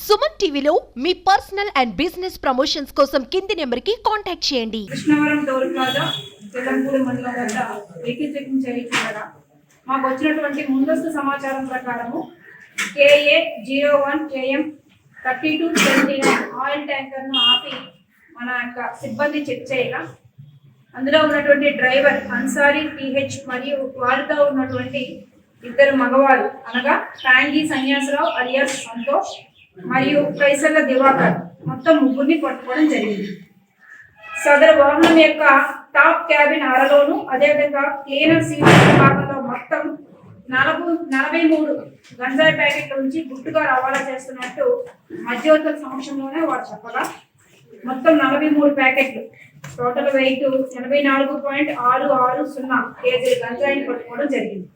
సుమన్ టీవీలో మీ personal and business promotions కోసం కింది నెంబర్కి కాంటాక్ట్ చేయండి. కృష్ణవరం టోల్ ప్లాజా తెలంగాణ మండలం వద్ద వెహికల్ చెకింగ్ చేయించగా మాకు వచ్చినటువంటి ముందస్తు సమాచారం ప్రకారము KA01 AM 3279 ఆయిల్ ట్యాంకర్ను ఆపి మన యొక్క సిబ్బంది చెక్ చేయగా అందులో ఉన్నటువంటి డ్రైవర్ అన్సారీ PH మరియు వారితో ఉన్నటువంటి ఇద్దరు మగవారు అనగా టాంగి సన్యాసరావు అలియాస్ సంతోష్ మరియు కైసర్ల దివాకర్ మొత్తం ముగ్గురిని పట్టుకోవడం జరిగింది. సదరు వాహనం యొక్క టాప్ క్యాబిన్ అరలోను అదేవిధంగా క్లీనర్ సీట్ భాగంలో మొత్తం 43 గంజాయి ప్యాకెట్ల నుంచి గుట్టుగా రవాణా చేస్తున్నట్టు మధ్యవర్తుల సమక్షంలోనే వారు చెప్పగా మొత్తం 43 ప్యాకెట్లు టోటల్ వెయిట్ 84.660 కేజీల గంజాయిని పట్టుకోవడం జరిగింది.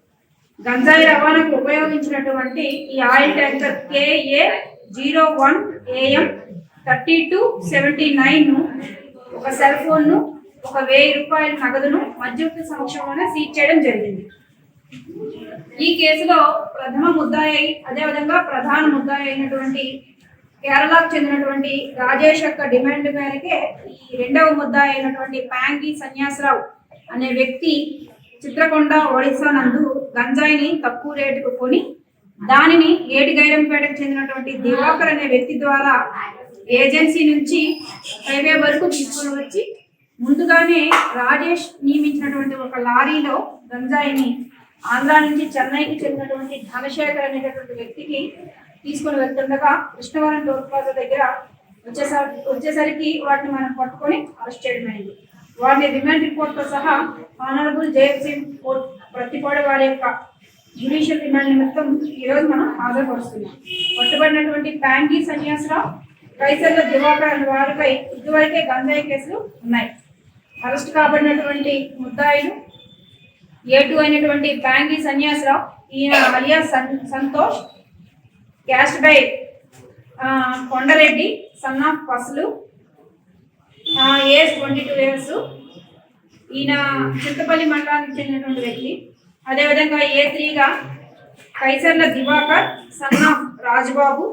గంజాయి రవాణాకు ఉపయోగించినటువంటి ఈ ఆయిల్ ట్యాంకర్ KA01 AM 3279 ఒక సెల్ ఫోన్ ను 1000 రూపాయల నగదును మధ్యవర్తి సమక్షంలోనే సీజ్ చేయడం జరిగింది. ఈ కేసులో ప్రథమ ముద్దాయి అదేవిధంగా ప్రధాన ముద్దాయి అయినటువంటి కేరళకు చెందినటువంటి రాజేష్ యొక్క డిమాండ్ మేరకే ఈ రెండవ ముద్దాయి అయినటువంటి ప్యాంగి సన్యాసరావు అనే వ్యక్తి చిత్రకొండ ఒడిశా నందు గంజాయిని తక్కువ రేటుకు కొని దానిని ఏటిగైరంపేటకు చెందినటువంటి దివాకర్ అనే వ్యక్తి ద్వారా ఏజెన్సీ నుంచి హైవే వరకు తీసుకొని వచ్చి ముందుగానే రాజేష్ నియమించినటువంటి ఒక లారీలో గంజాయిని ఆంధ్ర నుంచి చెన్నైకి చెందినటువంటి ధనశేఖర్ అనేటటువంటి వ్యక్తికి తీసుకొని వెళ్తుండగా కృష్ణవరం టోల్ ప్లాజా దగ్గర వచ్చేసరికి వాటిని మనం పట్టుకొని అరెస్ట్ చేయడం అయింది. వారిని రిమాండ్ రిపోర్ట్తో సహా ఆనరబుల్ JFC కోర్టు ప్రతిపాడు వారి యొక్క జ్యుడిషియల్ రిమాండ్ నిమిత్తం ఈరోజు మనం హాజరుపరుస్తున్నాం. పట్టుబడినటువంటి ప్యాంగి సన్యాసరావు కైసర్ల దివాకర్ అనే వారిపై ఇదివరకే గంజాయి కేసులు ఉన్నాయి. అరెస్ట్ కాబడినటువంటి ముద్దాయిలు A2 అయినటువంటి ప్యాంగి సన్యాసరావు ఈయన alias Santosh caste by Kondareddy son of Pasulu age 22 years ఈయన చింతపల్లి మండలానికి చెందినటువంటి వ్యక్తి. అదేవిధంగా A3గా Kaisarla Divakar son of Rajababu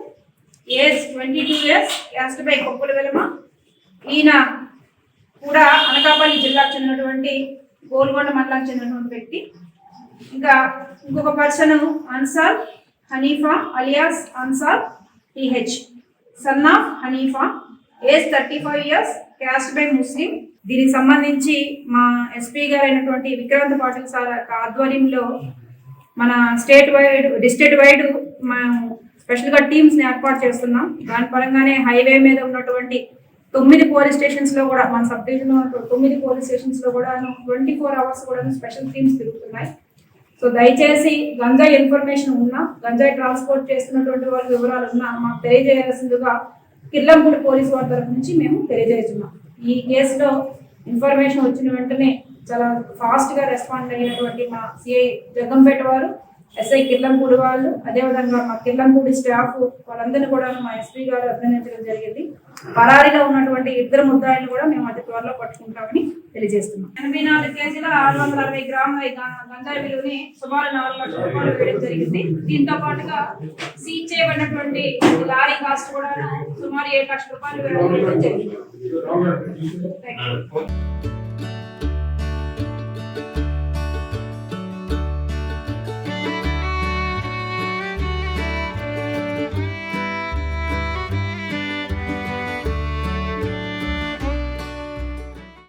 age 22 years caste by Koppula Velama ఈయన కూడా అనకాపల్లి జిల్లాకు చెందినటువంటి గోల్కొండ మండలానికి చెందినటువంటి వ్యక్తి. ఇంకా ఇంకొక person Ansar Hanifa alias Ansar PH son of Hanifa age 35 years caste by Muslim. దీనికి సంబంధించి మా SP గారు అయినటువంటి విక్రాంత్ పాటిల్ సార్ ఆధ్వర్యంలో మన డిస్ట్రిక్ట్ వైడ్ మనం స్పెషల్గా టీమ్స్ని ఏర్పాటు చేస్తున్నాం. దాని పరంగానే హైవే మీద ఉన్నటువంటి 9 పోలీస్ స్టేషన్స్లో కూడా మన సబ్ డివిజన్ 9 పోలీస్ స్టేషన్స్లో కూడా 24 hours కూడా స్పెషల్ టీమ్స్ తిరుగుతున్నాయి. సో దయచేసి గంజాయి ఇన్ఫర్మేషన్ ఉన్నా గంజాయి ట్రాన్స్పోర్ట్ చేస్తున్నటువంటి వాళ్ళ వివరాలు ఉన్నా మాకు తెలియజేయాల్సిందిగా కిర్లంపూడి పోలీసు వారి తరఫు నుంచి మేము తెలియజేస్తున్నాం. ఈ కేసులో ఇన్ఫర్మేషన్ వచ్చిన వెంటనే చాలా ఫాస్ట్గా రెస్పాండ్ అయినటువంటి మా CI జగ్గంపేట వారు, SI కిర్లంపూడి వాళ్ళు, అదేవిధంగా మా కిర్లంపూడి స్టాఫ్ వాళ్ళందరినీ కూడా మా SP గారు అభినందించడం జరిగింది. పరారీలో ఉన్నటువంటి ఇద్దరు ముద్దాయిలు కూడా మేము అతి త్వరలో పట్టుకుంటామని తెలియజేస్తున్నాం. 84 కేజీల 660 గ్రాముల గంజాయి విలువని సుమారు 4 లక్షల రూపాయలు వేయడం జరిగింది. దీంతో పాటుగా సీజ్ చేయబడినటువంటి లారీ కాస్ట్ కూడా సుమారు 7 లక్షల రూపాయలు వేయడం జరిగింది.